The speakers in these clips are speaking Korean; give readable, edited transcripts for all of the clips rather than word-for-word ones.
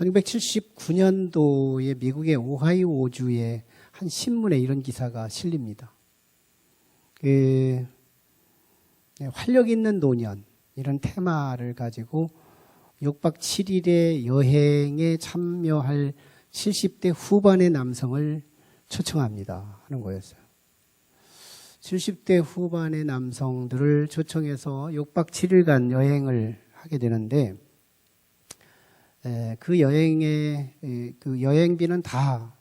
1979년도에 미국의 오하이오주의 한 신문에 이런 기사가 실립니다. 활력 있는 노년, 이런 테마를 가지고 6박 7일의 여행에 참여할 70대 후반의 남성을 초청합니다 하는 거였어요. 70대 후반의 남성들을 초청해서 6박 7일간 여행을 하게 되는데, 그 여행비는 다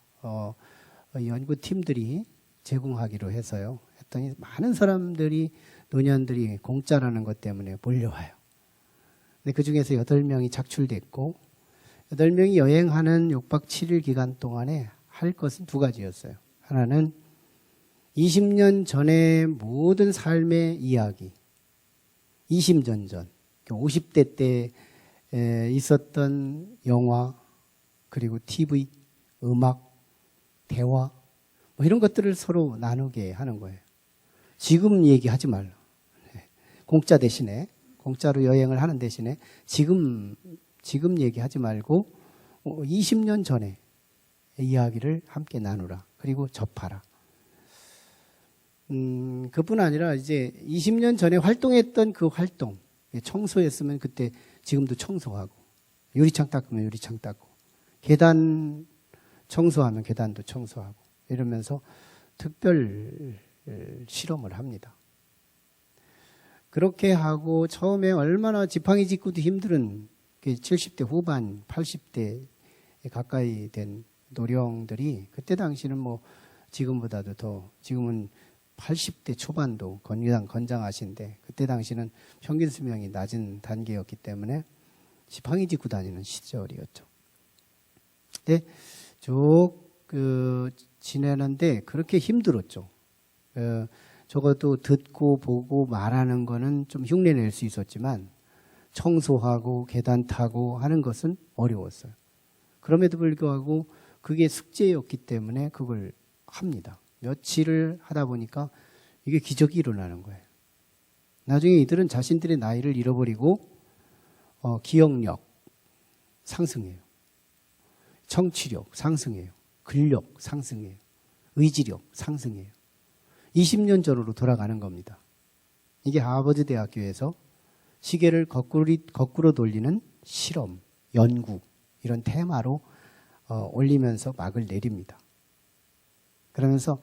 연구팀들이 제공하기로 해서요. 했더니 많은 사람들이, 노년들이 공짜라는 것 때문에 몰려와요. 근데 그 중에서 8명이 착출됐고, 8명이 여행하는 6박 7일 기간 동안에 할 것은 2가지였어요. 하나는 20년 전의 모든 삶의 이야기, 20년 전, 50대 때 있었던 영화, 그리고 TV, 음악, 대화, 뭐 이런 것들을 서로 나누게 하는 거예요. 지금 얘기하지 말라. 공짜 대신에, 공짜로 여행을 하는 대신에 지금 얘기하지 말고 20년 전에 이야기를 함께 나누라. 그리고 접하라. 그뿐 아니라 이제 20년 전에 활동했던 그 활동, 청소했으면 그때 지금도 청소하고, 유리창 닦으면 유리창 닦고, 계단 청소하면 계단도 청소하고, 이러면서 특별 실험을 합니다. 그렇게 하고 처음에 얼마나 지팡이 짚고도 힘든 70대 후반, 80대 가까이 된 노령들이, 그때 당시는 뭐 지금보다도 더, 지금은 80대 초반도 건장하신데, 그때 당시는 평균 수명이 낮은 단계였기 때문에 지팡이 짚고 다니는 시절이었죠. 근데 쭉 지내는데 그렇게 힘들었죠. 적어도 듣고 보고 말하는 거는 좀 흉내낼 수 있었지만, 청소하고 계단 타고 하는 것은 어려웠어요. 그럼에도 불구하고 그게 숙제였기 때문에 그걸 합니다. 며칠을 하다 보니까 이게 기적이 일어나는 거예요. 나중에 이들은 자신들의 나이를 잃어버리고 기억력 상승해요. 청취력 상승해요. 근력 상승해요. 의지력 상승해요. 20년 전으로 돌아가는 겁니다. 이게 하버드 대학교에서 시계를 거꾸로 돌리는 실험, 연구, 이런 테마로 올리면서 막을 내립니다. 그러면서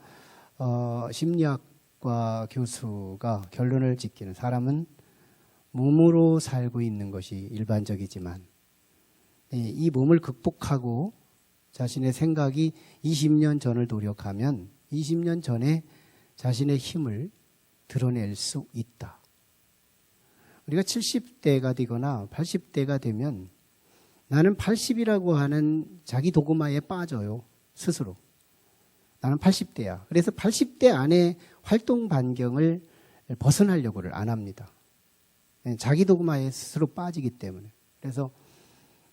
심리학과 교수가 결론을 짓기는, 사람은 몸으로 살고 있는 것이 일반적이지만 이 몸을 극복하고 자신의 생각이 20년 전을 노력하면 20년 전에 자신의 힘을 드러낼 수 있다. 우리가 70대가 되거나 80대가 되면 나는 80이라고 하는 자기 도구마에 빠져요. 스스로. 나는 80대야. 그래서 80대 안에 활동 반경을 벗어나려고를 안 합니다. 자기 도구마에 스스로 빠지기 때문에. 그래서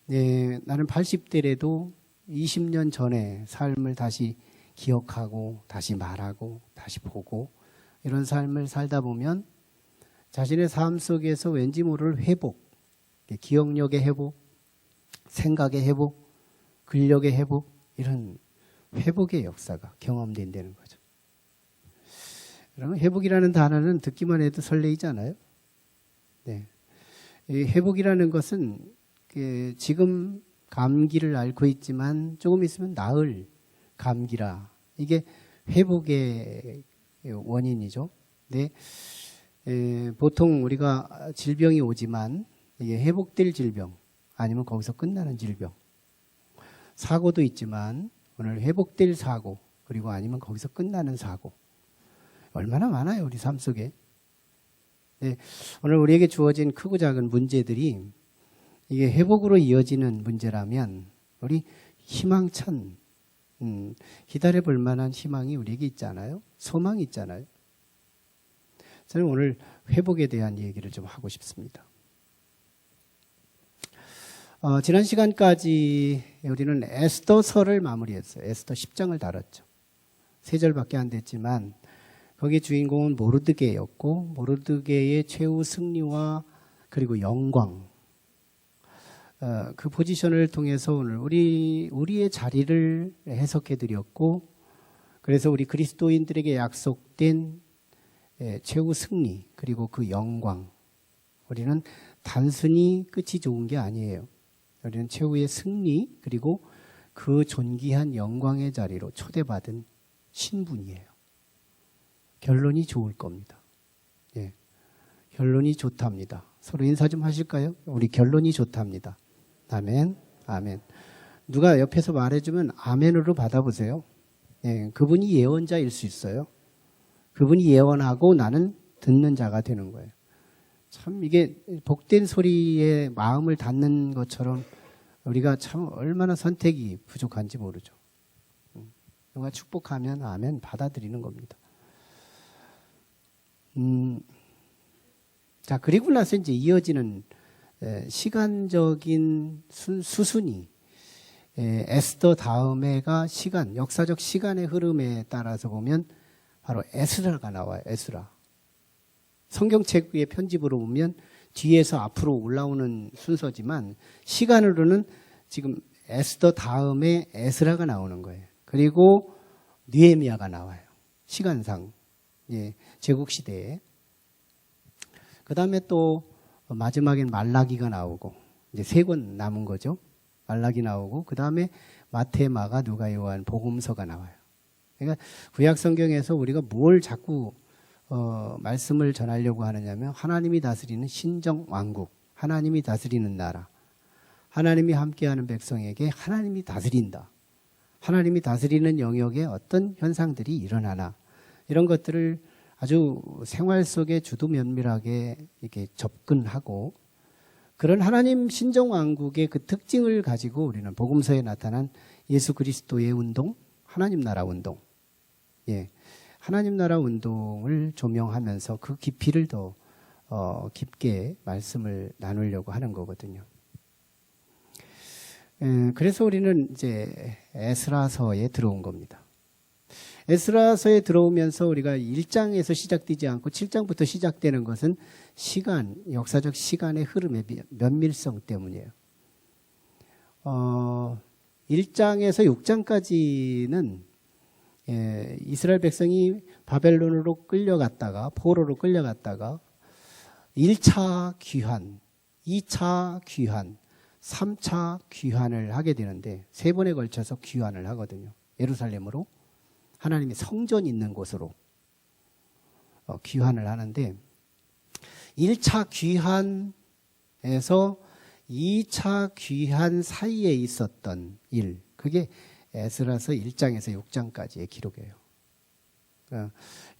나는 80대라도 20년 전의 삶을 다시 기억하고, 다시 말하고, 다시 보고, 이런 삶을 살다 보면 자신의 삶 속에서 왠지 모를 회복, 기억력의 회복, 생각의 회복, 근력의 회복, 이런 회복의 역사가 경험된다는 거죠. 그러면 회복이라는 단어는 듣기만 해도 설레이잖아요. 네. 이 회복이라는 것은 지금 감기를 앓고 있지만 조금 있으면 나을 감기라. 이게 회복의 원인이죠. 네. 보통 우리가 질병이 오지만 이게 회복될 질병, 아니면 거기서 끝나는 질병. 사고도 있지만 오늘 회복될 사고, 그리고 아니면 거기서 끝나는 사고. 얼마나 많아요, 우리 삶 속에. 네. 오늘 우리에게 주어진 크고 작은 문제들이 이게 회복으로 이어지는 문제라면 우리 희망찬, 기다려볼 만한 희망이 우리에게 있잖아요. 소망이 있잖아요. 저는 오늘 회복에 대한 얘기를 좀 하고 싶습니다. 지난 시간까지 우리는 에스더서를 마무리했어요. 에스더 10장을 다뤘죠. 3절밖에 안 됐지만 거기 주인공은 모르드게였고, 모르드게의 최후 승리와 그리고 영광, 그 포지션을 통해서 오늘 우리의 자리를 해석해 드렸고, 그래서 우리 그리스도인들에게 약속된 최후 승리 그리고 그 영광, 우리는 단순히 끝이 좋은 게 아니에요. 우리는 최후의 승리 그리고 그 존귀한 영광의 자리로 초대받은 신분이에요. 결론이 좋을 겁니다. 예, 결론이 좋답니다. 서로 인사 좀 하실까요? 우리 결론이 좋답니다. 아멘, 아멘. 누가 옆에서 말해주면 아멘으로 받아보세요. 예, 그분이 예언자일 수 있어요. 그분이 예언하고 나는 듣는 자가 되는 거예요. 참 이게 복된 소리에 마음을 닫는 것처럼 우리가 참 얼마나 선택이 부족한지 모르죠. 누가 축복하면 아멘 받아들이는 겁니다. 자, 그리고 나서 이제 이어지는 시간적인 수순이 에스더 다음에가 역사적 시간의 흐름에 따라서 보면 바로 에스라가 나와요. 에스라. 성경책의 편집으로 보면 뒤에서 앞으로 올라오는 순서지만 시간으로는 지금 에스더 다음에 에스라가 나오는 거예요. 그리고 느헤미야가 나와요. 시간상. 예, 제국시대에. 그 다음에 또 마지막엔 말라기가 나오고 이제 3권 남은 거죠. 말라기 나오고 그 다음에 마태, 마가, 누가, 요한, 복음서가 나와요. 그러니까 구약 성경에서 우리가 뭘 자꾸 말씀을 전하려고 하느냐면 하나님이 다스리는 신정 왕국, 하나님이 다스리는 나라, 하나님이 함께하는 백성에게 하나님이 다스린다. 하나님이 다스리는 영역에 어떤 현상들이 일어나나 이런 것들을 아주 생활 속에 주도 면밀하게 이렇게 접근하고 그런 하나님 신정 왕국의 그 특징을 가지고 우리는 복음서에 나타난 예수 그리스도의 운동, 하나님 나라 운동, 예, 하나님 나라 운동을 조명하면서 그 깊이를 더 깊게 말씀을 나누려고 하는 거거든요. 그래서 우리는 이제 에스라서에 들어온 겁니다. 에스라서에 들어오면서 우리가 1장에서 시작되지 않고 7장부터 시작되는 것은 역사적 시간의 흐름의 면밀성 때문이에요. 1장에서 6장까지는 이스라엘 백성이 바벨론으로 끌려갔다가 포로로 끌려갔다가 1차 귀환, 2차 귀환, 3차 귀환을 하게 되는데 3번에 걸쳐서 귀환을 하거든요. 예루살렘으로 하나님의 성전이 있는 곳으로 귀환을 하는데 1차 귀환에서 2차 귀환 사이에 있었던 일, 그게 에스라서 1장에서 6장까지의 기록이에요.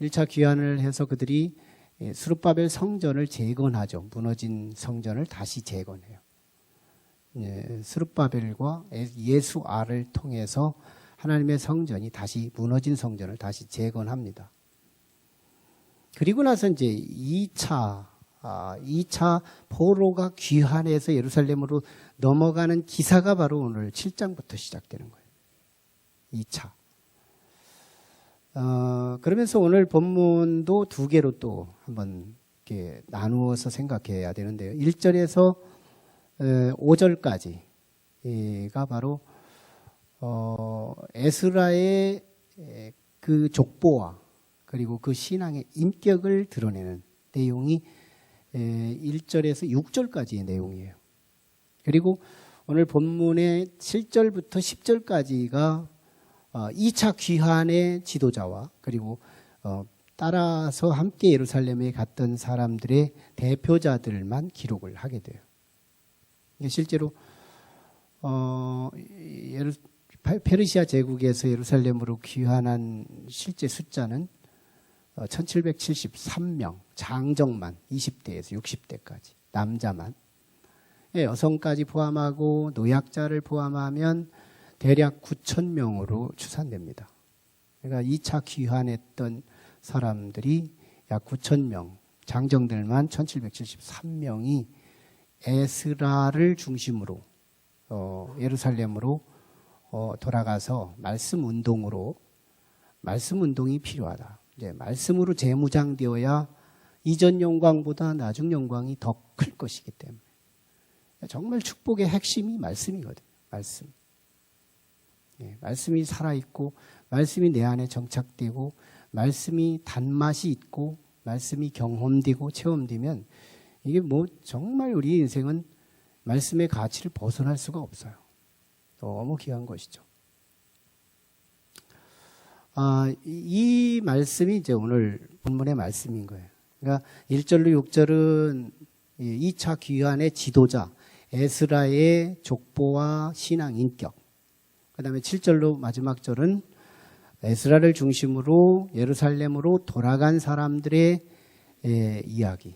1차 귀환을 해서 그들이 스룹바벨 성전을 재건하죠. 무너진 성전을 다시 재건해요. 스룹바벨과 예수아를 통해서 하나님의 성전이 다시 무너진 성전을 다시 재건합니다. 그리고 나서 이제 2차 포로가 귀환해서 예루살렘으로 넘어가는 기사가 바로 오늘 7장부터 시작되는 거예요. 2차. 그러면서 오늘 본문도 2개로 또 한번 이렇게 나누어서 생각해야 되는데요. 1절에서 5절까지가 바로 에스라의 그 족보와 그리고 그 신앙의 인격을 드러내는 내용이 1절에서 6절까지의 내용이에요. 그리고 오늘 본문의 7절부터 10절까지가 2차 귀환의 지도자와 그리고 따라서 함께 예루살렘에 갔던 사람들의 대표자들만 기록을 하게 돼요. 실제로 페르시아 제국에서 예루살렘으로 귀환한 실제 숫자는 1773명, 장정만 20대에서 60대까지, 남자만. 여성까지 포함하고 노약자를 포함하면 대략 9,000명으로 추산됩니다. 그러니까 2차 귀환했던 사람들이 약 9,000명, 장정들만 1773명이 에스라를 중심으로 예루살렘으로 돌아가서 말씀 운동이 필요하다. 이제 말씀으로 재무장되어야 이전 영광보다 나중 영광이 더 클 것이기 때문에 정말 축복의 핵심이 말씀이거든요. 말씀. 예, 말씀이 살아있고 말씀이 내 안에 정착되고 말씀이 단맛이 있고 말씀이 경험되고 체험되면 이게 뭐 정말 우리 인생은 말씀의 가치를 벗어날 수가 없어요. 너무 귀한 것이죠. 이 말씀이 이제 오늘 본문의 말씀인 거예요. 그러니까 1절로 6절은 2차 귀환의 지도자 에스라의 족보와 신앙 인격, 그 다음에 7절로 마지막 절은 에스라를 중심으로 예루살렘으로 돌아간 사람들의 이야기.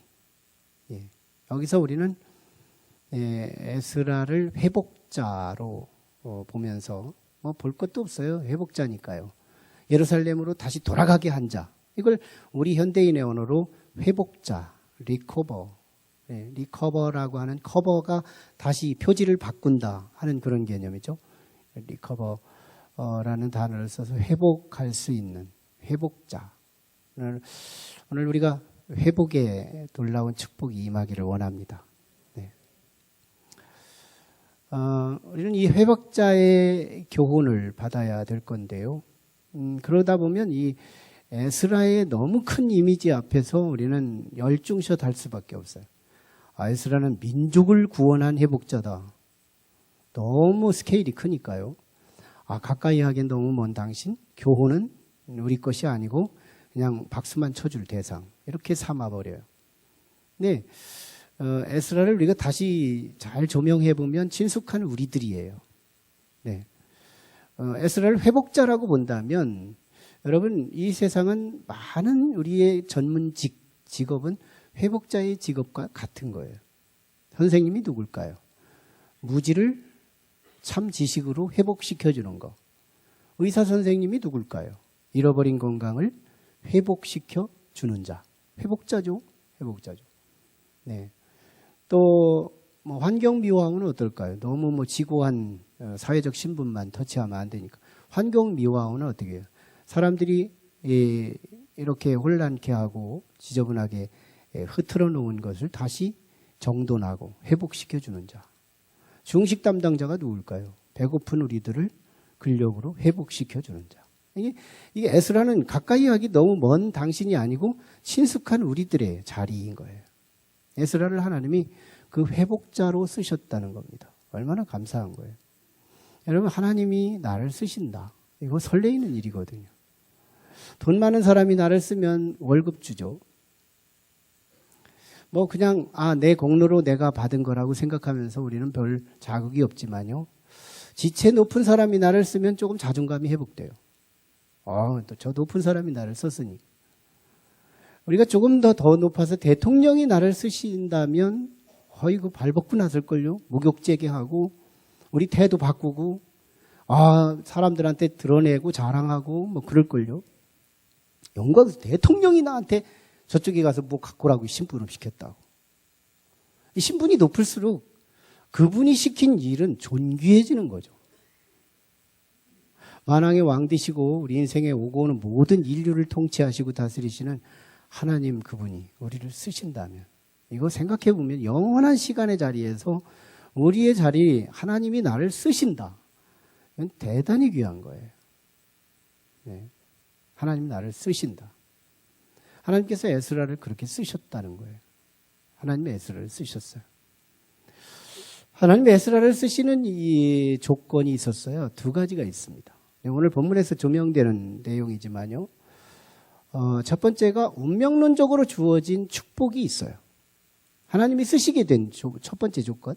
여기서 우리는 에스라를 회복자로 보면서 볼 것도 없어요. 회복자니까요. 예루살렘으로 다시 돌아가게 한 자. 이걸 우리 현대인의 언어로 회복자, 리커버, 리커버라고 하는 커버가 다시 표지를 바꾼다 하는 그런 개념이죠. 리커버라는 단어를 써서 회복할 수 있는 회복자. 오늘 우리가 회복에 놀라운 축복이 임하기를 원합니다. 네. 우리는 이 회복자의 교훈을 받아야 될 건데요. 그러다 보면 이 에스라의 너무 큰 이미지 앞에서 우리는 열중샷 할 수밖에 없어요. 에스라는 민족을 구원한 회복자다. 너무 스케일이 크니까요. 가까이 하기엔 너무 먼 당신, 교훈은 우리 것이 아니고 그냥 박수만 쳐줄 대상, 이렇게 삼아버려요. 네, 에스라를 우리가 다시 잘 조명해보면 친숙한 우리들이에요. 네. 에스라를 회복자라고 본다면 여러분, 이 세상은 많은 우리의 전문 직업은 회복자의 직업과 같은 거예요. 선생님이 누굴까요? 무지를 참 지식으로 회복시켜주는 거. 의사 선생님이 누굴까요? 잃어버린 건강을 회복시켜주는 자. 회복자죠. 회복자죠. 네. 또 환경미화원은 어떨까요? 너무 지고한 사회적 신분만 터치하면 안 되니까. 환경미화원은 어떻게 해요? 사람들이 이렇게 혼란케 하고 지저분하게 흐트러 놓은 것을 다시 정돈하고 회복시켜주는 자. 중식 담당자가 누굴까요? 배고픈 우리들을 근력으로 회복시켜주는 자. 이게 에스라는 가까이 하기 너무 먼 당신이 아니고 친숙한 우리들의 자리인 거예요. 에스라를 하나님이 그 회복자로 쓰셨다는 겁니다. 얼마나 감사한 거예요. 여러분, 하나님이 나를 쓰신다. 이거 설레이는 일이거든요. 돈 많은 사람이 나를 쓰면 월급 주죠. 그냥 내 공로로 내가 받은 거라고 생각하면서 우리는 별 자극이 없지만요. 지체 높은 사람이 나를 쓰면 조금 자존감이 회복돼요. 또 저 높은 사람이 나를 썼으니. 우리가 조금 더 높아서 대통령이 나를 쓰신다면 이거 발벗고 나설걸요. 목욕제계하고 우리 태도 바꾸고 사람들한테 드러내고 자랑하고 그럴걸요. 영광, 대통령이 나한테 저쪽에 가서 갖고 오라고 신분을 시켰다고. 이 신분이 높을수록 그분이 시킨 일은 존귀해지는 거죠. 만왕의 왕 되시고 우리 인생에 오고 오는 모든 인류를 통치하시고 다스리시는 하나님, 그분이 우리를 쓰신다면, 이거 생각해 보면 영원한 시간의 자리에서 우리의 자리, 하나님이 나를 쓰신다. 이건 대단히 귀한 거예요. 네. 하나님이 나를 쓰신다. 하나님께서 에스라를 그렇게 쓰셨다는 거예요. 하나님이 에스라를 쓰셨어요. 하나님이 에스라를 쓰시는 이 조건이 있었어요. 두 가지가 있습니다. 오늘 본문에서 조명되는 내용이지만요. 첫 번째가 운명론적으로 주어진 축복이 있어요. 하나님이 쓰시게 된 첫 번째 조건.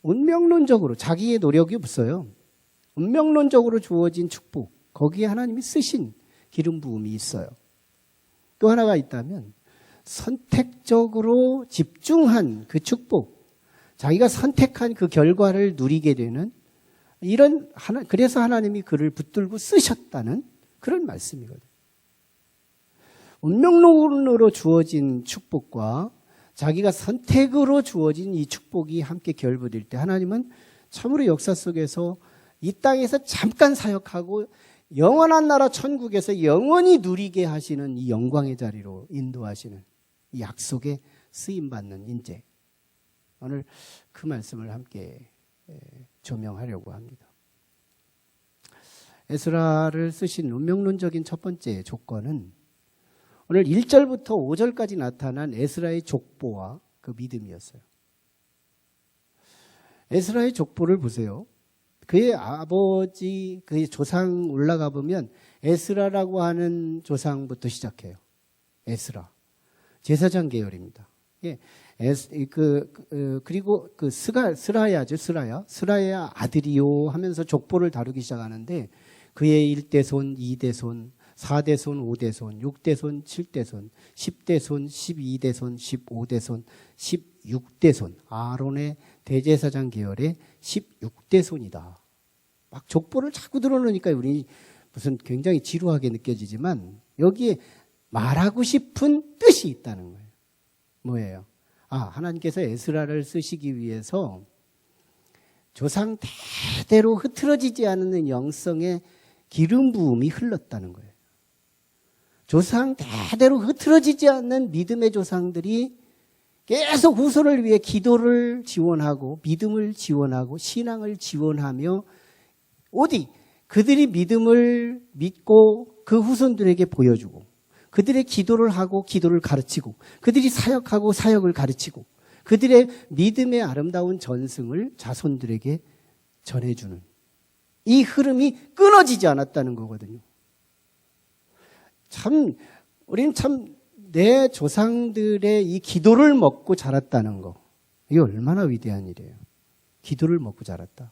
운명론적으로, 자기의 노력이 없어요. 운명론적으로 주어진 축복. 거기에 하나님이 쓰신 기름 부음이 있어요. 또 하나가 있다면 선택적으로 집중한 그 축복, 자기가 선택한 그 결과를 누리게 되는 그래서 하나님이 그를 붙들고 쓰셨다는 그런 말씀이거든요. 운명론으로 주어진 축복과 자기가 선택으로 주어진 이 축복이 함께 결부될 때 하나님은 참으로 역사 속에서 이 땅에서 잠깐 사역하고 영원한 나라 천국에서 영원히 누리게 하시는 이 영광의 자리로 인도하시는 이 약속에 쓰임받는 인재. 오늘 그 말씀을 함께 조명하려고 합니다. 에스라를 쓰신 운명론적인 첫 번째 조건은 오늘 1절부터 5절까지 나타난 에스라의 족보와 그 믿음이었어요. 에스라의 족보를 보세요. 그의 아버지, 그의 조상 올라가 보면 에스라라고 하는 조상부터 시작해요. 에스라. 제사장 계열입니다. 예. 그리고 그 스라야죠, 스라야 아들이요 하면서 족보를 다루기 시작하는데 그의 1대손, 2대손, 4대손, 5대손, 6대손, 7대손, 10대손, 12대손, 15대손, 16대손. 아론의 대제사장 계열의 16대손이다. 막 족보를 자꾸 들어놓으니까 우리 무슨 굉장히 지루하게 느껴지지만 여기에 말하고 싶은 뜻이 있다는 거예요. 뭐예요? 하나님께서 에스라를 쓰시기 위해서 조상 대대로 흐트러지지 않는 영성의 기름 부음이 흘렀다는 거예요. 조상 대대로 흐트러지지 않는 믿음의 조상들이 계속 후손을 위해 기도를 지원하고 믿음을 지원하고 신앙을 지원하며 그들이 믿음을 믿고 그 후손들에게 보여주고 그들의 기도를 하고 기도를 가르치고 그들이 사역하고 사역을 가르치고 그들의 믿음의 아름다운 전승을 자손들에게 전해주는 이 흐름이 끊어지지 않았다는 거거든요. 우리는 내 조상들의 이 기도를 먹고 자랐다는 거. 이게 얼마나 위대한 일이에요. 기도를 먹고 자랐다.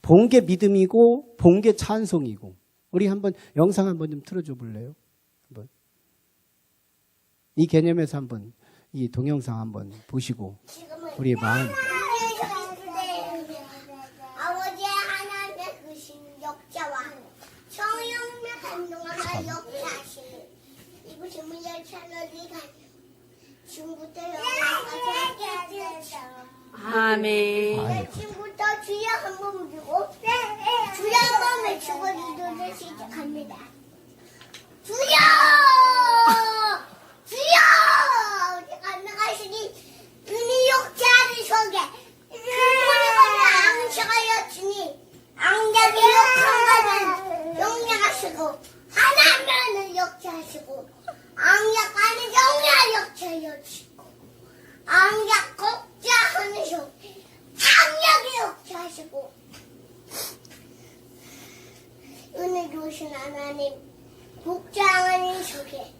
본 게 믿음이고 본 게 찬송이고. 우리 한번 영상 한번 좀 틀어줘 볼래요? 한번. 이 개념에서 한번 이 동영상 한번 보시고 우리의 마음. 아버지의 하나님의 크신 역자와 성령의 감동하며 역사하시는 이곳이 물려찰러리 간 지금부터 영광까지 아멘. 지금부터 주여 한번 부르고 주여 한번 외치고 기도를 시작합니다. 주여! 주여! 우리 감당하시니 은희 역자를 속에 그분이 앙시하여 주니 앙약의 역사는 영약하시고 하나면은 역사하시고 앙약 안에 영약 역사하여 주시고 앙약 곡자 하는 속에 앙약의 역사하시고 은혜 주신 하나님 복장하는 속에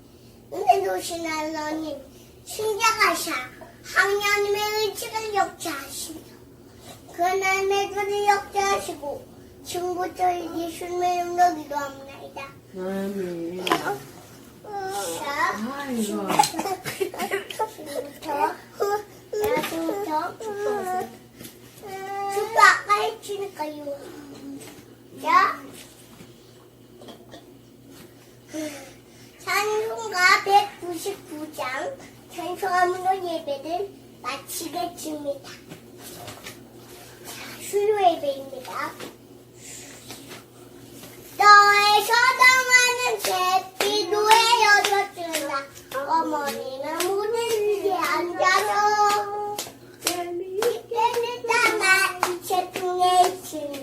은혜 주신 하나님 신자가사 하나님의 의지를 역사하시며 그 하나님의 그를 역사하시고 지금부터 예수님의 이름으로 기도합니다. 아멘. 지금부터 주가 아까 해치니까요. 자, 찬송가 199장 찬송함으로 예배를 마치겠습니다. 수요 예배입니다. 너의 서당하는 잿빛노에 여겼으나 어머니는 무대 위에 앉아서 깨끗한 제품에 있으니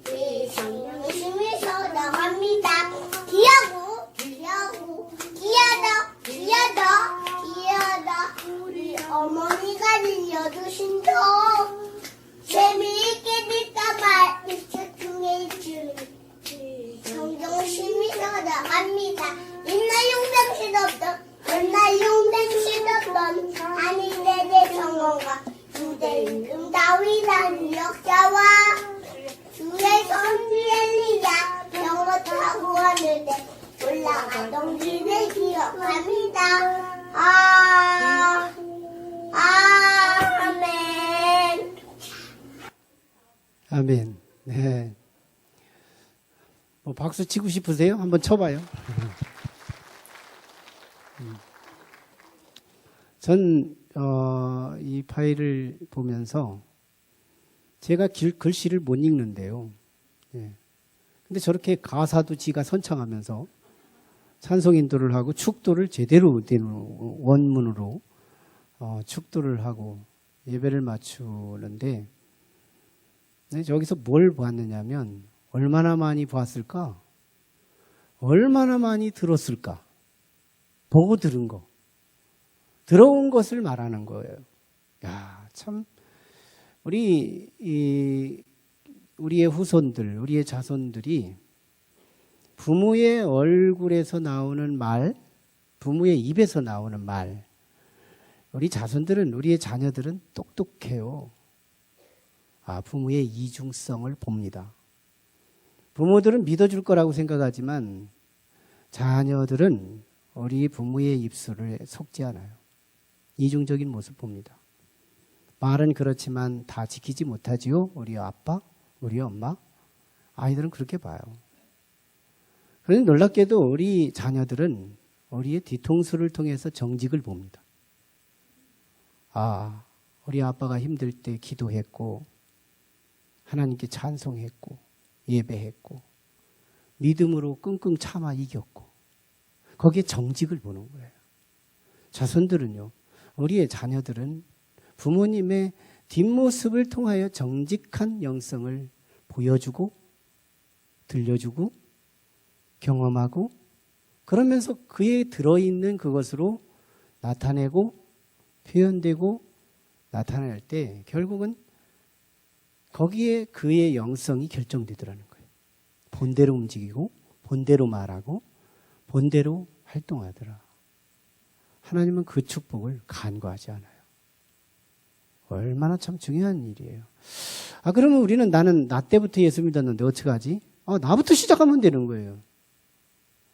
이 성령심이 서당합니다. 기야다 우리 어머니가 들려주신 도 재미있게 듣다 말 이 제품에 있으니 성경심이 서당합니다. 옛날 용맹신 없던 아니네의 정원과 주대 임금 다윗한 역사와 주의 선지 엘리야 영어타고 하는데 올라가던 길을 기억합니다. 아멘. 아멘. 네. 뭐 박수 치고 싶으세요? 한번 쳐봐요. 전 이 파일을 보면서 제가 글씨를 못 읽는데요. 예. 근데 저렇게 가사도 지가 선창하면서 찬송 인도를 하고 축도를 제대로 된 원문으로 축도를 하고 예배를 맞추는데 저기서 뭘 보았느냐면 얼마나 많이 보았을까? 얼마나 많이 들었을까? 보고 들은 거. 들어온 것을 말하는 거예요. 야, 참 우리의 후손들, 우리의 자손들이 부모의 얼굴에서 나오는 말, 부모의 입에서 나오는 말, 우리 자손들은, 우리의 자녀들은 똑똑해요. 부모의 이중성을 봅니다. 부모들은 믿어줄 거라고 생각하지만 자녀들은 우리 부모의 입술을 속지 않아요. 이중적인 모습 봅니다. 말은 그렇지만 다 지키지 못하지요. 우리 아빠, 우리 엄마, 아이들은 그렇게 봐요. 그런데 놀랍게도 우리 자녀들은 우리의 뒤통수를 통해서 정직을 봅니다. 우리 아빠가 힘들 때 기도했고 하나님께 찬송했고 예배했고 믿음으로 끙끙 참아 이겼고 거기에 정직을 보는 거예요. 자손들은요, 우리의 자녀들은 부모님의 뒷모습을 통하여 정직한 영성을 보여주고 들려주고 경험하고 그러면서 그에 들어있는 그것으로 나타내고 표현되고 나타날 때 결국은 거기에 그의 영성이 결정되더라는 거예요. 본대로 움직이고 본대로 말하고 본대로 활동하더라. 하나님은 그 축복을 간과하지 않아요. 얼마나 참 중요한 일이에요. 그러면 우리는 나는 나 때부터 예수 믿었는데 어떡하지? 나부터 시작하면 되는 거예요.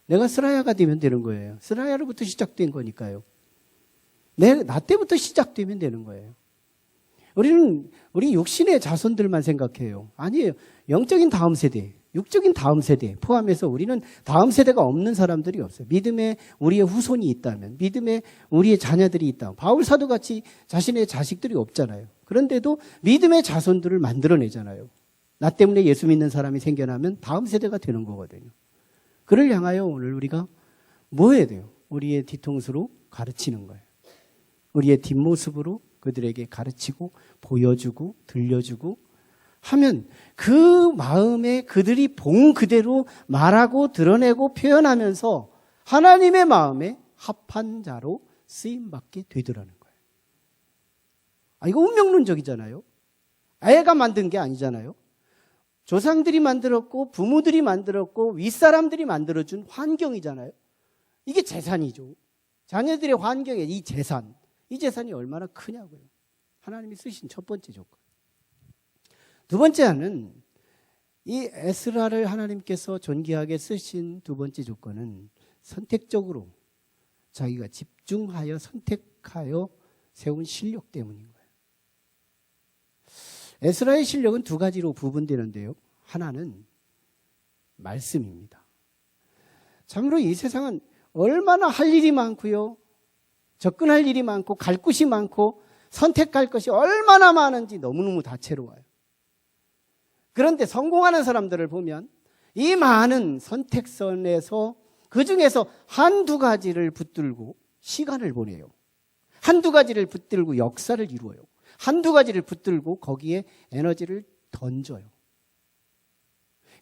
내가 스라야가 되면 되는 거예요. 스라야로부터 시작된 거니까요. 나 때부터 시작되면 되는 거예요. 우리는 우리 육신의 자손들만 생각해요. 아니에요. 영적인 다음 세대, 육적인 다음 세대 포함해서 우리는 다음 세대가 없는 사람들이 없어요. 믿음에 우리의 후손이 있다면, 믿음에 우리의 자녀들이 있다면, 바울 사도같이 자신의 자식들이 없잖아요. 그런데도 믿음의 자손들을 만들어내잖아요. 나 때문에 예수 믿는 사람이 생겨나면 다음 세대가 되는 거거든요. 그를 향하여 오늘 우리가 뭐 해야 돼요? 우리의 뒤통수로 가르치는 거예요. 우리의 뒷모습으로 그들에게 가르치고 보여주고 들려주고 하면 그 마음에 그들이 본 그대로 말하고 드러내고 표현하면서 하나님의 마음에 합한 자로 쓰임받게 되더라는 거예요. 이거 운명론적이잖아요. 애가 만든 게 아니잖아요. 조상들이 만들었고 부모들이 만들었고 윗사람들이 만들어준 환경이잖아요. 이게 재산이죠. 자녀들의 환경에 이 재산이 얼마나 크냐고요. 하나님이 쓰신 첫 번째 조건. 두 번째 하는 이 에스라를 하나님께서 존귀하게 쓰신 두 번째 조건은 선택적으로 자기가 집중하여 선택하여 세운 실력 때문인 거예요. 에스라의 실력은 두 가지로 구분되는데요. 하나는 말씀입니다. 참으로 이 세상은 얼마나 할 일이 많고요. 접근할 일이 많고 갈 곳이 많고 선택할 것이 얼마나 많은지 너무너무 다채로워요. 그런데 성공하는 사람들을 보면 이 많은 선택선에서 그중에서 한두 가지를 붙들고 시간을 보내요. 한두 가지를 붙들고 역사를 이루어요. 한두 가지를 붙들고 거기에 에너지를 던져요.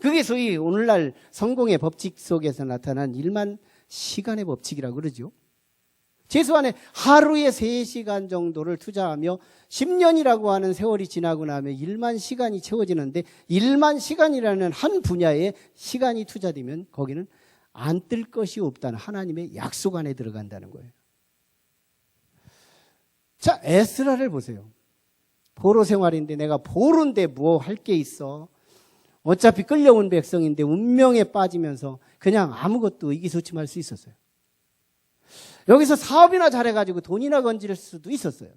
그게 소위 오늘날 성공의 법칙 속에서 나타난 일만 시간의 법칙이라고 그러죠. 최소한의 하루에 3시간 정도를 투자하며 10년이라고 하는 세월이 지나고 나면 1만 시간이 채워지는데 1만 시간이라는 한 분야에 시간이 투자되면 거기는 안 뜰 것이 없다는 하나님의 약속 안에 들어간다는 거예요. 자, 에스라를 보세요. 포로 생활인데 내가 포로인데 뭐 할 게 있어. 어차피 끌려온 백성인데 운명에 빠지면서 그냥 아무것도 의기소침할 수 있었어요. 여기서 사업이나 잘해가지고 돈이나 건질 수도 있었어요.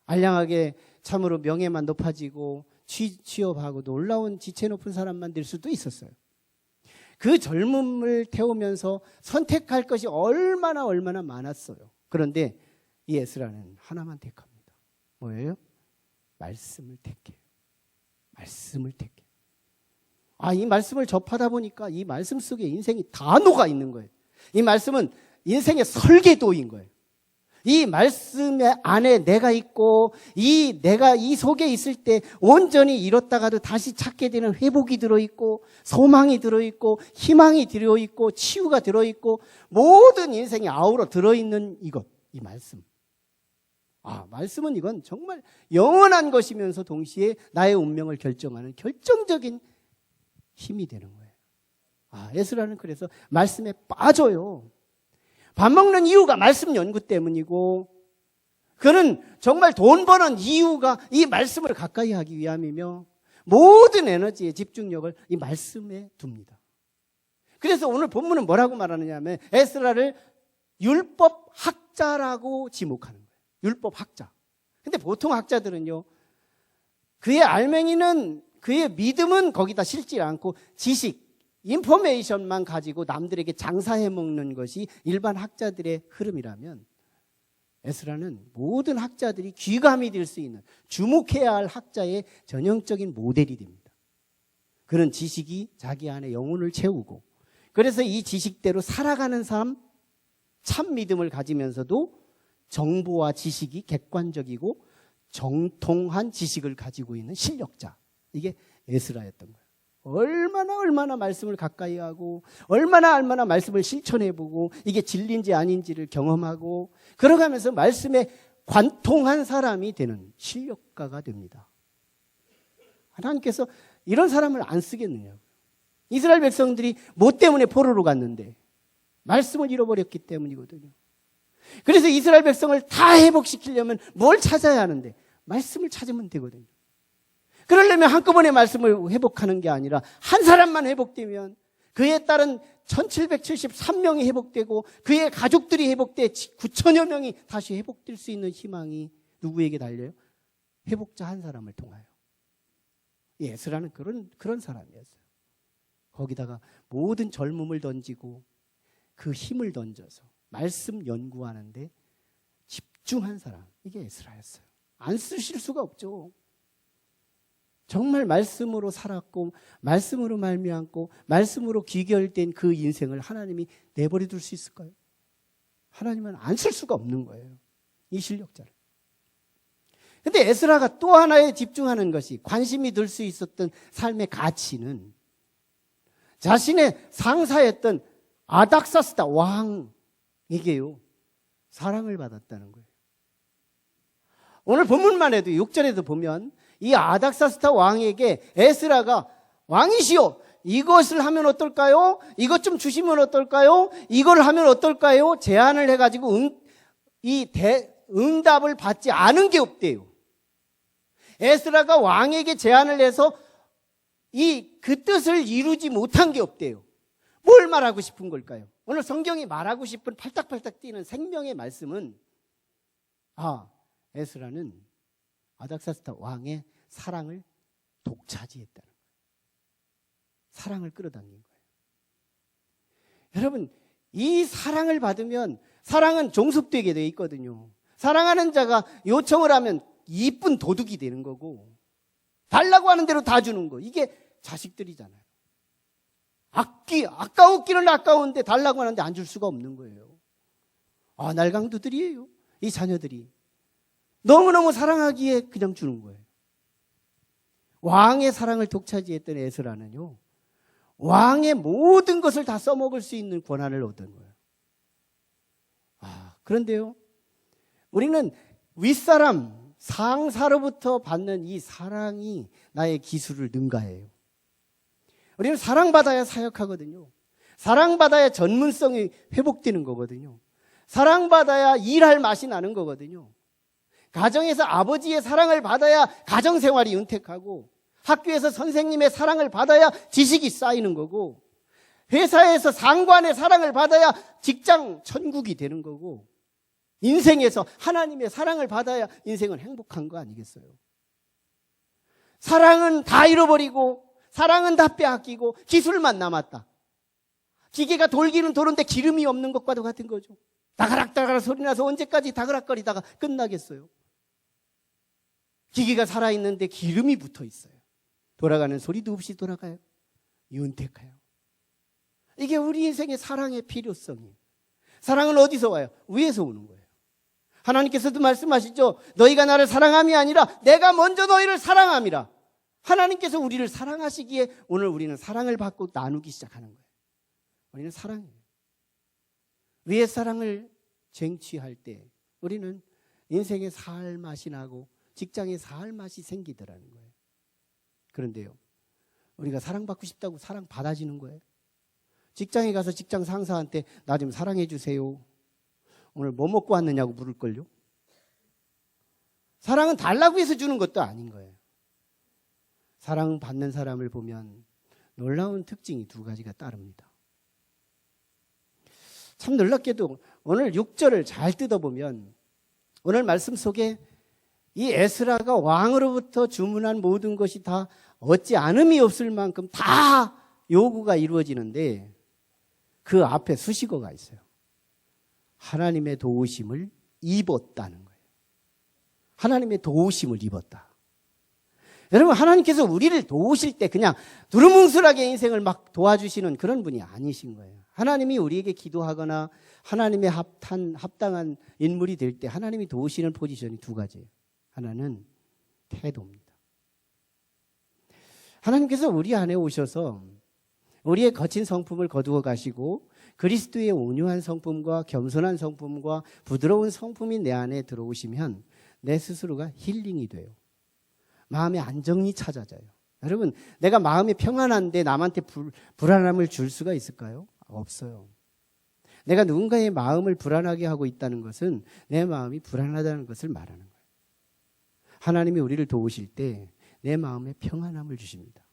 알량하게 참으로 명예만 높아지고 취업하고 놀라운 지체 높은 사람만 될 수도 있었어요. 그 젊음을 태우면서 선택할 것이 얼마나 많았어요. 그런데 이 에스라는 하나만 택합니다. 뭐예요? 말씀을 택해요. 말씀을 택해요. 이 말씀을 접하다 보니까 이 말씀 속에 인생이 다 녹아 있는 거예요. 이 말씀은 인생의 설계도인 거예요. 이 말씀의 안에 내가 있고 내가 이 속에 있을 때 온전히 잃었다가도 다시 찾게 되는 회복이 들어있고 소망이 들어있고 희망이 들어있고 치유가 들어있고 모든 인생이 아우러 들어있는 이 말씀. 말씀은 이건 정말 영원한 것이면서 동시에 나의 운명을 결정하는 결정적인 힘이 되는 거예요. 에스라는 그래서 말씀에 빠져요. 밥 먹는 이유가 말씀 연구 때문이고, 그는 정말 돈 버는 이유가 이 말씀을 가까이 하기 위함이며, 모든 에너지의 집중력을 이 말씀에 둡니다. 그래서 오늘 본문은 뭐라고 말하느냐 하면, 에스라를 율법 학자라고 지목하는 거예요. 율법 학자. 근데 보통 학자들은요, 그의 알맹이는, 그의 믿음은 거기다 실지 않고 지식, 인포메이션만 가지고 남들에게 장사해 먹는 것이 일반 학자들의 흐름이라면, 에스라는 모든 학자들이 귀감이 될 수 있는, 주목해야 할 학자의 전형적인 모델이 됩니다. 그런 지식이 자기 안에 영혼을 채우고, 그래서 이 지식대로 살아가는 사람, 참 믿음을 가지면서도 정보와 지식이 객관적이고 정통한 지식을 가지고 있는 실력자, 이게 에스라였던 거예요. 얼마나 말씀을 가까이 하고 얼마나 말씀을 실천해보고 이게 진리인지 아닌지를 경험하고 그러가면서 말씀에 관통한 사람이 되는 실력가가 됩니다. 하나님께서 이런 사람을 안 쓰겠느냐고. 이스라엘 백성들이 뭐 때문에 포로로 갔는데? 말씀을 잃어버렸기 때문이거든요. 그래서 이스라엘 백성을 다 회복시키려면 뭘 찾아야 하는데? 말씀을 찾으면 되거든요. 그러려면 한꺼번에 말씀을 회복하는 게 아니라 한 사람만 회복되면 그에 따른 1773명이 회복되고 그의 가족들이 회복돼 9천여 명이 다시 회복될 수 있는 희망이 누구에게 달려요? 회복자 한 사람을 통하여. 에스라는 그런 사람이었어요. 거기다가 모든 젊음을 던지고 그 힘을 던져서 말씀 연구하는데 집중한 사람, 이게 에스라였어요. 안 쓰실 수가 없죠. 정말 말씀으로 살았고 말씀으로 말미암고 말씀으로 귀결된 그 인생을 하나님이 내버려 둘 수 있을까요? 하나님은 안 쓸 수가 없는 거예요, 이 실력자를. 근데 에스라가 또 하나에 집중하는 것이, 관심이 들 수 있었던 삶의 가치는 자신의 상사였던 아닥사스다 왕에게요 사랑을 받았다는 거예요. 오늘 본문만 해도 6절에도 보면 이 아닥사스다 왕에게 에스라가 왕이시여 이것을 하면 어떨까요? 이것 좀 주시면 어떨까요? 이걸 하면 어떨까요? 제안을 해가지고 응답을 받지 않은 게 없대요. 에스라가 왕에게 제안을 해서 그 뜻을 이루지 못한 게 없대요. 뭘 말하고 싶은 걸까요? 오늘 성경이 말하고 싶은 팔딱팔딱 뛰는 생명의 말씀은 에스라는 아닥사스다 왕의 사랑을 독차지했다는 거예요. 사랑을 끌어당긴 거예요. 여러분, 이 사랑을 받으면, 사랑은 종속되게 되어 있거든요. 사랑하는 자가 요청을 하면 이쁜 도둑이 되는 거고, 달라고 하는 대로 다 주는 거, 이게 자식들이잖아요. 아까웠기는 아까운데 달라고 하는데 안 줄 수가 없는 거예요. 날강도들이에요, 이 자녀들이. 너무너무 사랑하기에 그냥 주는 거예요. 왕의 사랑을 독차지했던 에스라는요, 왕의 모든 것을 다 써먹을 수 있는 권한을 얻은 거예요. 그런데요, 우리는 윗사람, 상사로부터 받는 이 사랑이 나의 기술을 능가해요. 우리는 사랑받아야 사역하거든요. 사랑받아야 전문성이 회복되는 거거든요. 사랑받아야 일할 맛이 나는 거거든요. 가정에서 아버지의 사랑을 받아야 가정생활이 윤택하고, 학교에서 선생님의 사랑을 받아야 지식이 쌓이는 거고, 회사에서 상관의 사랑을 받아야 직장 천국이 되는 거고, 인생에서 하나님의 사랑을 받아야 인생은 행복한 거 아니겠어요? 사랑은 다 잃어버리고 사랑은 다 빼앗기고 기술만 남았다. 기계가 돌기는 도는데 기름이 없는 것과도 같은 거죠. 다가락다가락 소리 나서 언제까지 다그락거리다가 끝나겠어요? 기계가 살아있는데 기름이 붙어 있어요. 돌아가는 소리도 없이 돌아가요. 윤택해요. 이게 우리 인생의 사랑의 필요성이에요. 사랑은 어디서 와요? 위에서 오는 거예요. 하나님께서도 말씀하시죠. 너희가 나를 사랑함이 아니라 내가 먼저 너희를 사랑함이라. 하나님께서 우리를 사랑하시기에 오늘 우리는 사랑을 받고 나누기 시작하는 거예요. 우리는 사랑이에요. 위의 사랑을 쟁취할 때 우리는 인생에 살 맛이 나고 직장에 살 맛이 생기더라는 거예요. 그런데요, 우리가 사랑받고 싶다고 사랑 받아지는 거예요. 직장에 가서 직장 상사한테 나 좀 사랑해 주세요. 오늘 뭐 먹고 왔느냐고 물을걸요. 사랑은 달라고 해서 주는 것도 아닌 거예요. 사랑받는 사람을 보면 놀라운 특징이 두 가지가 따릅니다. 참 놀랍게도 오늘 6절을 잘 뜯어보면 오늘 말씀 속에 이 에스라가 왕으로부터 주문한 모든 것이 다 얻지 않음이 없을 만큼 다 요구가 이루어지는데 그 앞에 수식어가 있어요. 하나님의 도우심을 입었다는 거예요. 하나님의 도우심을 입었다. 여러분, 하나님께서 우리를 도우실 때 그냥 두루뭉술하게 인생을 막 도와주시는 그런 분이 아니신 거예요. 하나님이 우리에게 기도하거나 하나님의 합당한 인물이 될 때 하나님이 도우시는 포지션이 두 가지예요. 하나는 태도입니다. 하나님께서 우리 안에 오셔서 우리의 거친 성품을 거두어 가시고 그리스도의 온유한 성품과 겸손한 성품과 부드러운 성품이 내 안에 들어오시면 내 스스로가 힐링이 돼요. 마음의 안정이 찾아져요. 여러분, 내가 마음이 평안한데 남한테 불안함을 줄 수가 있을까요? 없어요. 내가 누군가의 마음을 불안하게 하고 있다는 것은 내 마음이 불안하다는 것을 말하는 거예요. 하나님이 우리를 도우실 때 내 마음에 평안함을 주십니다.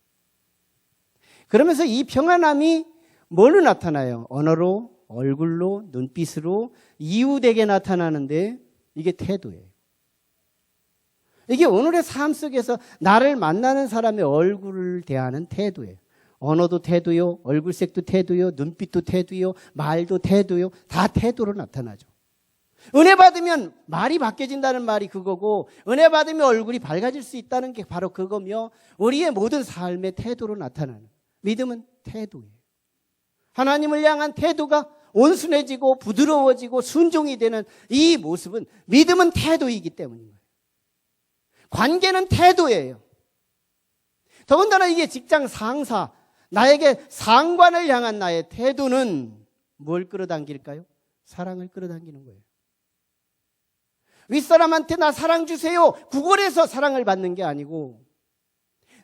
그러면서 이 평안함이 뭘로 나타나요? 언어로, 얼굴로, 눈빛으로 이웃에게 나타나는데 이게 태도예요. 이게 오늘의 삶 속에서 나를 만나는 사람의 얼굴을 대하는 태도예요. 언어도 태도요, 얼굴색도 태도요, 눈빛도 태도요, 말도 태도요, 다 태도로 나타나죠. 은혜 받으면 말이 바뀌어진다는 말이 그거고, 은혜 받으면 얼굴이 밝아질 수 있다는 게 바로 그거며, 우리의 모든 삶의 태도로 나타나는, 믿음은 태도예요. 하나님을 향한 태도가 온순해지고 부드러워지고 순종이 되는 이 모습은, 믿음은 태도이기 때문인 거예요. 관계는 태도예요. 더군다나 이게 직장 상사, 나에게 상관을 향한 나의 태도는 뭘 끌어당길까요? 사랑을 끌어당기는 거예요. 윗사람한테 나 사랑 주세요, 구걸해서 사랑을 받는 게 아니고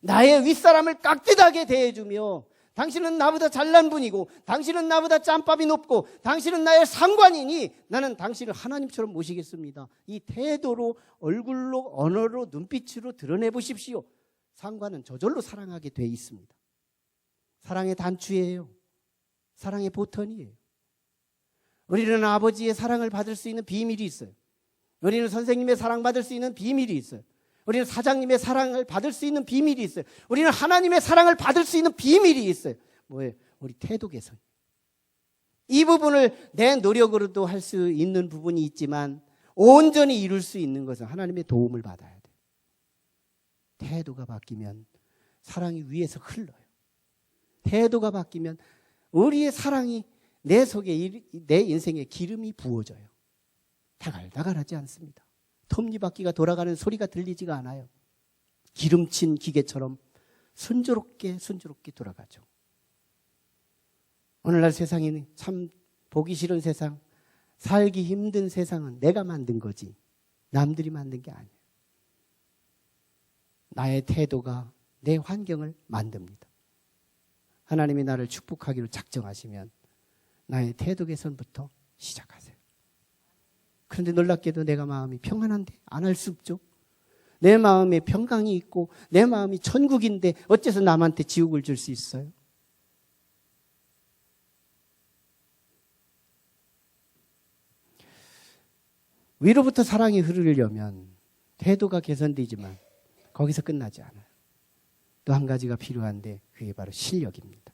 나의 윗사람을 깍듯하게 대해주며, 당신은 나보다 잘난 분이고 당신은 나보다 짬밥이 높고 당신은 나의 상관이니 나는 당신을 하나님처럼 모시겠습니다. 이 태도로, 얼굴로, 언어로, 눈빛으로 드러내 보십시오. 상관은 저절로 사랑하게 돼 있습니다. 사랑의 단추예요. 사랑의 보턴이에요. 우리는 아버지의 사랑을 받을 수 있는 비밀이 있어요. 우리는 선생님의 사랑받을 수 있는 비밀이 있어요. 우리는 사장님의 사랑을 받을 수 있는 비밀이 있어요. 우리는 하나님의 사랑을 받을 수 있는 비밀이 있어요. 뭐예요? 우리 태도 개선. 이 부분을 내 노력으로도 할 수 있는 부분이 있지만 온전히 이룰 수 있는 것은 하나님의 도움을 받아야 돼요. 태도가 바뀌면 사랑이 위에서 흘러요. 태도가 바뀌면 우리의 사랑이 내 속에, 내 인생에 기름이 부어져요. 다갈다갈하지 않습니다. 톱니바퀴가 돌아가는 소리가 들리지가 않아요. 기름친 기계처럼 순조롭게 돌아가죠. 오늘날 세상이 참 보기 싫은 세상, 살기 힘든 세상은 내가 만든 거지 남들이 만든 게 아니에요. 나의 태도가 내 환경을 만듭니다. 하나님이 나를 축복하기로 작정하시면 나의 태도 개선부터 시작하세요. 그런데 놀랍게도 내가 마음이 평안한데 안 할 수 없죠. 내 마음에 평강이 있고 내 마음이 천국인데 어째서 남한테 지옥을 줄 수 있어요? 위로부터 사랑이 흐르려면 태도가 개선되지만 거기서 끝나지 않아요. 또 한 가지가 필요한데 그게 바로 실력입니다.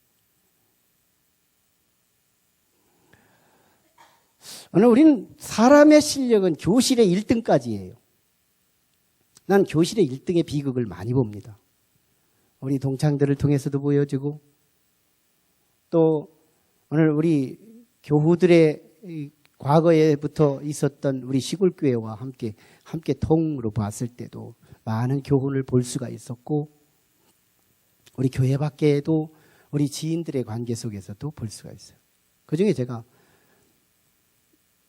오늘 우리는 사람의 실력은 교실의 1등까지예요. 난 교실의 1등의 비극을 많이 봅니다. 우리 동창들을 통해서도 보여주고 또 오늘 우리 교우들의 과거에부터 있었던 우리 시골교회와 함께 통으로 봤을 때도 많은 교훈을 볼 수가 있었고, 우리 교회 밖에도 우리 지인들의 관계 속에서도 볼 수가 있어요. 그 중에 제가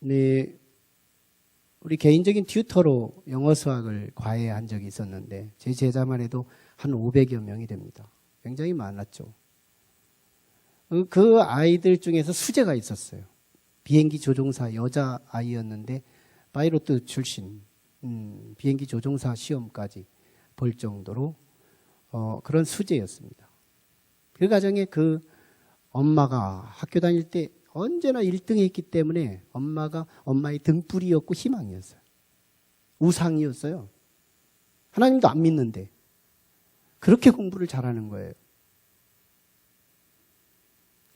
우리 개인적인 튜터로 영어 수학을 과외한 적이 있었는데, 제 제자만 해도 한 500여 명이 됩니다. 굉장히 많았죠. 그 아이들 중에서 수재가 있었어요. 비행기 조종사 여자아이였는데 파이로트 출신, 비행기 조종사 시험까지 볼 정도로 그런 수재였습니다. 그 가정에 그 엄마가 학교 다닐 때 언제나 1등 했기 때문에 엄마의 등불이었고 희망이었어요. 우상이었어요. 하나님도 안 믿는데 그렇게 공부를 잘하는 거예요.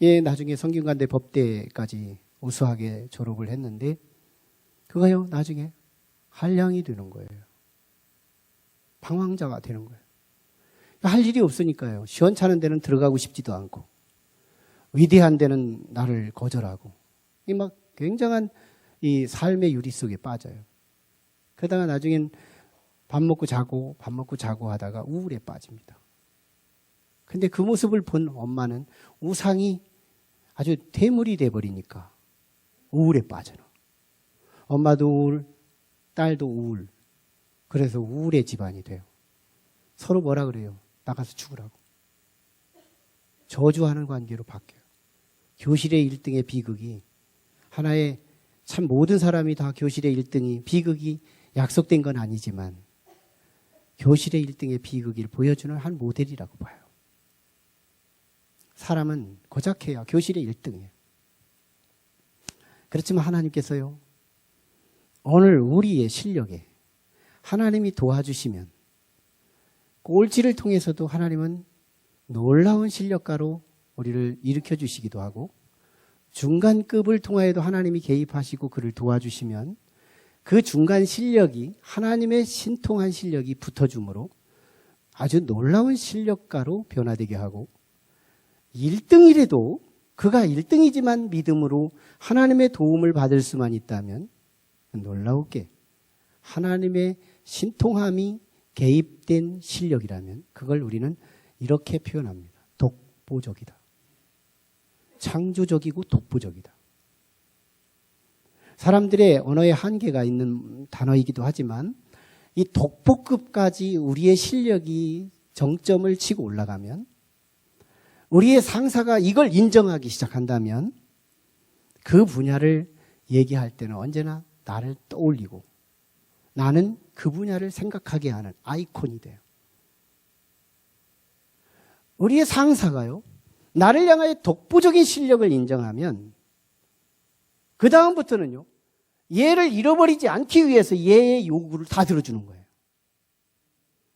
예, 나중에 성균관대 법대까지 우수하게 졸업을 했는데 그거요, 나중에 한량이 되는 거예요. 방황자가 되는 거예요. 할 일이 없으니까요. 시원찮은 데는 들어가고 싶지도 않고, 위대한 데는 나를 거절하고, 이 막 굉장한 이 삶의 유리 속에 빠져요. 그러다가 나중엔 밥 먹고 자고 하다가 우울에 빠집니다. 근데 그 모습을 본 엄마는 우상이 아주 대물이 돼버리니까 우울에 빠져요. 엄마도 우울, 딸도 우울. 그래서 우울의 집안이 돼요. 서로 뭐라 그래요? 나가서 죽으라고. 저주하는 관계로 바뀌어요. 교실의 1등의 비극이 하나의, 참 모든 사람이 다 교실의 1등이 비극이 약속된 건 아니지만 교실의 1등의 비극을 보여주는 한 모델이라고 봐요. 사람은 고작 해야 교실의 1등이에요. 그렇지만 하나님께서요, 오늘 우리의 실력에 하나님이 도와주시면 꼴찌를 통해서도 하나님은 놀라운 실력가로 우리를 일으켜 주시기도 하고, 중간급을 통하여도 하나님이 개입하시고 그를 도와주시면 그 중간 실력이 하나님의 신통한 실력이 붙어주므로 아주 놀라운 실력가로 변화되게 하고, 1등이라도 그가 1등이지만 믿음으로 하나님의 도움을 받을 수만 있다면 놀라우게 하나님의 신통함이 개입된 실력이라면 그걸 우리는 이렇게 표현합니다. 독보적이다. 창조적이고 독보적이다. 사람들의 언어에 한계가 있는 단어이기도 하지만 이 독보급까지 우리의 실력이 정점을 치고 올라가면, 우리의 상사가 이걸 인정하기 시작한다면 그 분야를 얘기할 때는 언제나 나를 떠올리고 나는 그 분야를 생각하게 하는 아이콘이 돼요. 우리의 상사가요, 나를 향하여 독보적인 실력을 인정하면 그 다음부터는요, 얘를 잃어버리지 않기 위해서 얘의 요구를 다 들어주는 거예요.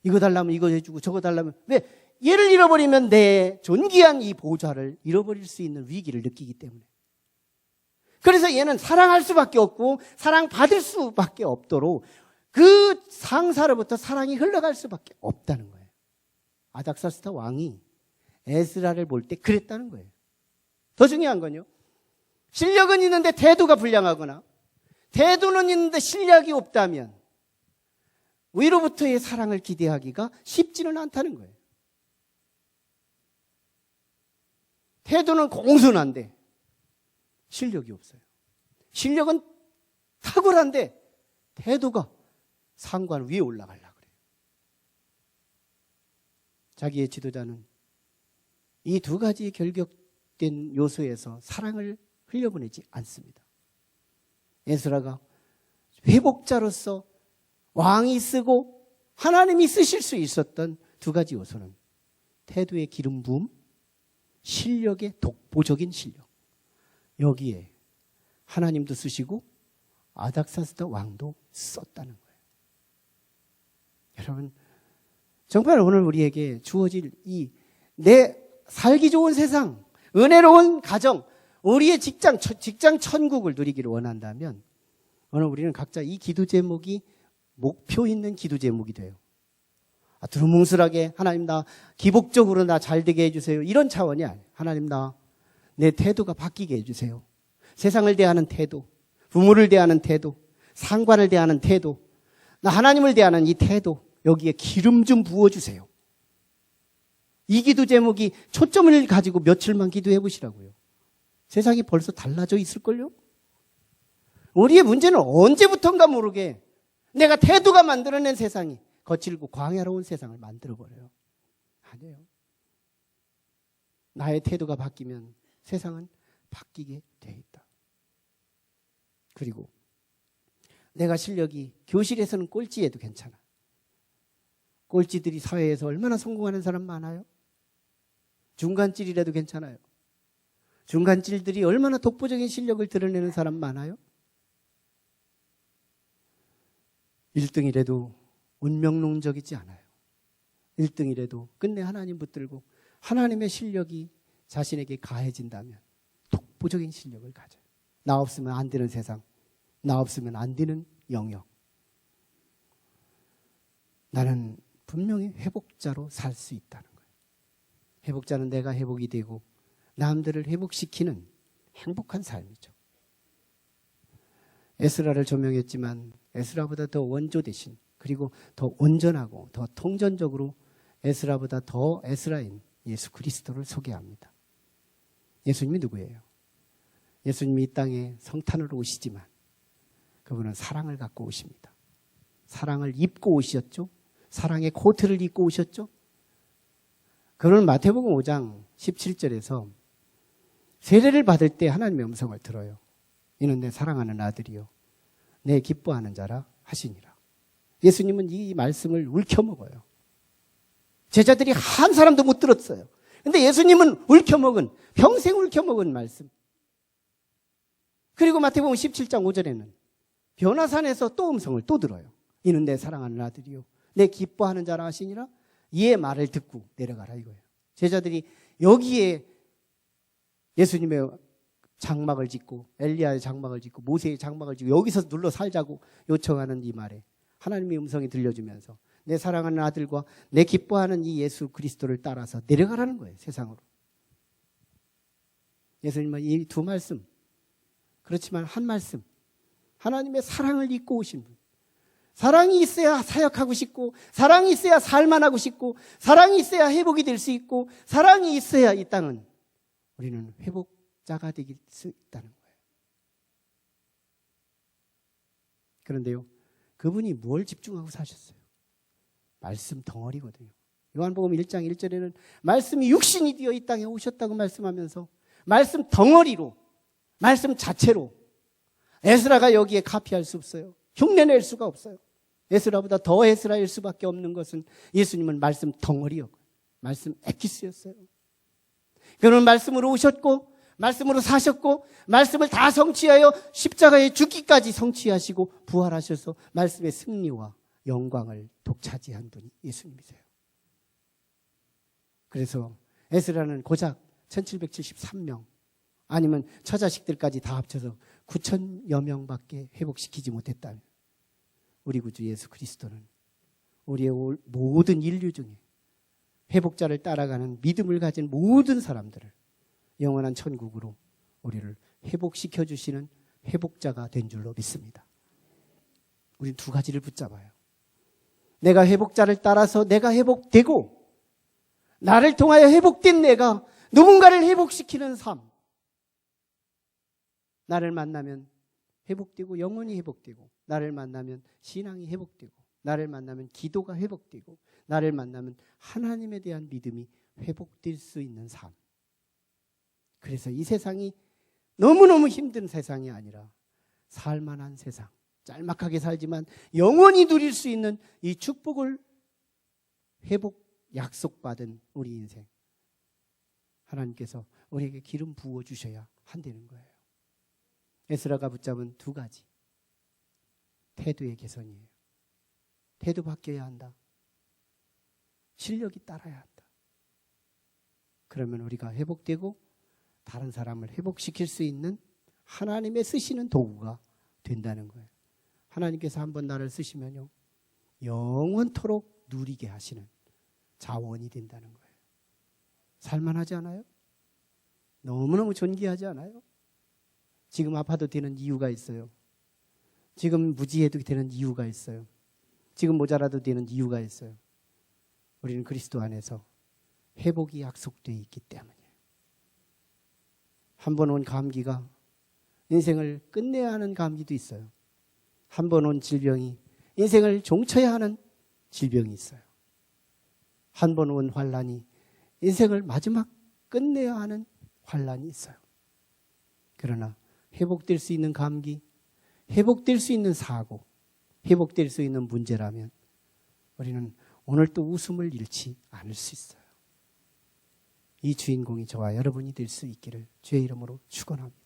이거 달라면 이거 해주고 저거 달라면. 왜? 얘를 잃어버리면 내 존귀한 이 보좌를 잃어버릴 수 있는 위기를 느끼기 때문에. 그래서 얘는 사랑할 수밖에 없고 사랑받을 수밖에 없도록 그 상사로부터 사랑이 흘러갈 수밖에 없다는 거예요. 아닥사스다 왕이 에스라를 볼 때 그랬다는 거예요. 더 중요한 건요, 실력은 있는데 태도가 불량하거나 태도는 있는데 실력이 없다면 위로부터의 사랑을 기대하기가 쉽지는 않다는 거예요. 태도는 공손한데 실력이 없어요. 실력은 탁월한데 태도가 상관 위에 올라가려고 그래요. 자기의 지도자는 이 두 가지 결격된 요소에서 사랑을 흘려보내지 않습니다. 에스라가 회복자로서 왕이 쓰고 하나님이 쓰실 수 있었던 두 가지 요소는 태도의 기름 부음, 실력의 독보적인 실력. 여기에 하나님도 쓰시고 아닥사스다 왕도 썼다는 거예요. 여러분, 정말 오늘 우리에게 주어질 이 내 살기 좋은 세상, 은혜로운 가정, 우리의 직장 천국을 누리기를 원한다면 오늘 우리는 각자 이 기도 제목이 목표 있는 기도 제목이 돼요. 두루뭉술하게 하나님 나 기복적으로 나 잘되게 해주세요, 이런 차원이 아니에요. 하나님 나 내 태도가 바뀌게 해주세요. 세상을 대하는 태도, 부모를 대하는 태도, 상관을 대하는 태도, 나 하나님을 대하는 이 태도, 여기에 기름 좀 부어주세요. 이 기도 제목이 초점을 가지고 며칠만 기도해 보시라고요. 세상이 벌써 달라져 있을걸요? 우리의 문제는 언제부턴가 모르게 내가 태도가 만들어낸 세상이 거칠고 광야로운 세상을 만들어버려요. 아니에요. 나의 태도가 바뀌면 세상은 바뀌게 돼 있다. 그리고 내가 실력이 교실에서는 꼴찌해도 괜찮아. 꼴찌들이 사회에서 얼마나 성공하는 사람 많아요? 중간질이라도 괜찮아요. 중간질들이 얼마나 독보적인 실력을 드러내는 사람 많아요? 1등이라도 운명론적이지 않아요. 1등이라도 끝내 하나님 붙들고 하나님의 실력이 자신에게 가해진다면 독보적인 실력을 가져요. 나 없으면 안 되는 세상, 나 없으면 안 되는 영역. 나는 분명히 회복자로 살 수 있다는 거예요. 회복자는 내가 회복이 되고 남들을 회복시키는 행복한 삶이죠. 에스라를 조명했지만 에스라보다 더 원조 대신, 그리고 더 온전하고 더 통전적으로 에스라보다 더 에스라인 예수 그리스도를 소개합니다. 예수님이 누구예요? 예수님이 이 땅에 성탄으로 오시지만 그분은 사랑을 갖고 오십니다. 사랑을 입고 오셨죠? 사랑의 코트를 입고 오셨죠? 그는 마태복음 5장 17절에서 세례를 받을 때 하나님의 음성을 들어요. 이는 내 사랑하는 아들이요 내 기뻐하는 자라 하시니라. 예수님은 이 말씀을 울켜먹어요. 제자들이 한 사람도 못 들었어요. 근데 예수님은 울켜먹은, 평생 울켜먹은 말씀. 그리고 마태복음 17장 5절에는 변화산에서 또 음성을 또 들어요. 이는 내 사랑하는 아들이요 내 기뻐하는 자라 하시니라. 이의 말을 듣고 내려가라 이거예요. 제자들이 여기에 예수님의 장막을 짓고 엘리야의 장막을 짓고 모세의 장막을 짓고 여기서 눌러 살자고 요청하는 이 말에 하나님의 음성이 들려주면서 내 사랑하는 아들과 내 기뻐하는 이 예수 그리스도를 따라서 내려가라는 거예요. 세상으로. 예수님은 이 두 말씀, 그렇지만 한 말씀, 하나님의 사랑을 입고 오신 분. 사랑이 있어야 사역하고 싶고, 사랑이 있어야 살만하고 싶고, 사랑이 있어야 회복이 될 수 있고, 사랑이 있어야 이 땅은 우리는 회복자가 될 수 있다는 거예요. 그런데요, 그분이 뭘 집중하고 사셨어요? 말씀 덩어리거든요. 요한복음 1장 1절에는 말씀이 육신이 되어 이 땅에 오셨다고 말씀하면서 말씀 덩어리로, 말씀 자체로 에스라가 여기에 카피할 수 없어요. 흉내낼 수가 없어요. 에스라보다 더 에스라일 수밖에 없는 것은 예수님은 말씀 덩어리였고 말씀 엑기스였어요. 그는 말씀으로 오셨고 말씀으로 사셨고 말씀을 다 성취하여 십자가에 죽기까지 성취하시고 부활하셔서 말씀의 승리와 영광을 독차지한 분이 예수님이세요. 그래서 에스라는 고작 1773명 아니면 처자식들까지 다 합쳐서 9,000여 명밖에 회복시키지 못했다면 우리 구주 예수 그리스도는 우리의 모든 인류 중에 회복자를 따라가는 믿음을 가진 모든 사람들을 영원한 천국으로 우리를 회복시켜 주시는 회복자가 된 줄로 믿습니다. 우린 두 가지를 붙잡아요. 내가 회복자를 따라서 내가 회복되고 나를 통하여 회복된 내가 누군가를 회복시키는 삶. 나를 만나면 회복되고 영혼이 회복되고 나를 만나면 신앙이 회복되고 나를 만나면 기도가 회복되고 나를 만나면 하나님에 대한 믿음이 회복될 수 있는 삶. 그래서 이 세상이 너무너무 힘든 세상이 아니라 살만한 세상, 짤막하게 살지만 영원히 누릴 수 있는 이 축복을 회복 약속받은 우리 인생. 하나님께서 우리에게 기름 부어주셔야 한다는 거예요. 에스라가 붙잡은 두 가지. 태도의 개선이에요. 태도 바뀌어야 한다. 실력이 따라야 한다. 그러면 우리가 회복되고 다른 사람을 회복시킬 수 있는 하나님의 쓰시는 도구가 된다는 거예요. 하나님께서 한번 나를 쓰시면요, 영원토록 누리게 하시는 자원이 된다는 거예요. 살만하지 않아요? 너무너무 존귀하지 않아요? 지금 아파도 되는 이유가 있어요. 지금 무지해도 되는 이유가 있어요. 지금 모자라도 되는 이유가 있어요. 우리는 그리스도 안에서 회복이 약속되어 있기 때문이에요. 한 번 온 감기가 인생을 끝내야 하는 감기도 있어요. 한 번 온 질병이 인생을 종쳐야 하는 질병이 있어요. 한 번 온 환란이 인생을 마지막 끝내야 하는 환란이 있어요. 그러나 회복될 수 있는 감기, 회복될 수 있는 사고, 회복될 수 있는 문제라면 우리는 오늘 또 웃음을 잃지 않을 수 있어요. 이 주인공이 저와 여러분이 될 수 있기를 주의 이름으로 축원합니다.